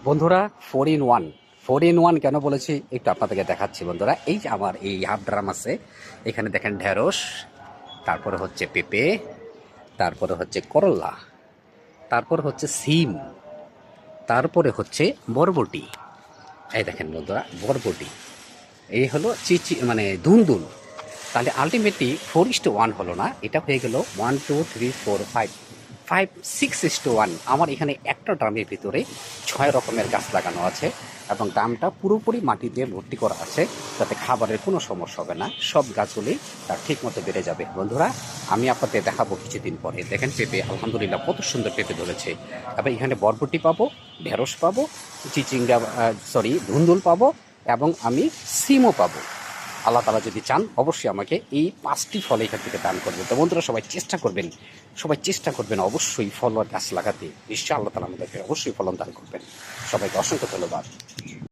বন্ধুরা, 4 in 1। 4 in 1 কেন বলেছি একটু আপনাদেরকে দেখাচ্ছি। বন্ধুরা, এই যে আমার এই হাফ ড্রাম আছে, এখানে দেখেন ঢেঁড়স, তারপরে হচ্ছে পেঁপে, তারপরে হচ্ছে করলা, তারপরে হচ্ছে সিম, তারপরে হচ্ছে বরবটি। এই দেখেন বন্ধুরা, বরবটি। এই হলো চিচি মানে ধুন্দুল। তাহলে আলটিমেটলি 4:1 হলো না, এটা হয়ে গেল 1 2 3 4 5 5 6:1। আমার এখানে একটা ড্রামের ভিতরে 6 রকমের গাছ লাগানো আছে এবং ড্রামটা পুরোপুরি মাটি দিয়ে ভর্তি করা আছে, যাতে খাবারের কোনো সমস্যা হবে না, সব গাছগুলি তার ঠিক মতো বেড়ে যাবে। বন্ধুরা, আমি আপনাদের দেখাবো কিছুদিন পরে। দেখেন পেঁপে, আলহামদুলিল্লাহ কত সুন্দর পেঁপে ধরেছে। এবং এখানে বরবটি পাবো, ঢেঁড়স পাবো, চিচিঙ্গা ধুন্দুল পাবো, এবং আমি সিমও পাবো। আল্লাহ তাআলা যদি চান অবশ্যই আমাকে এই 5টি ফল এখান থেকে দান করবেন। তো বন্ধুরা, সবাই চেষ্টা করবেন অবশ্যই ফল গাছ লাগাতে। নিশ্চয় আল্লাহ তাআলা আমাদেরকে অবশ্যই ফলন দান করবেন। সবাইকে অসংখ্য ধন্যবাদ।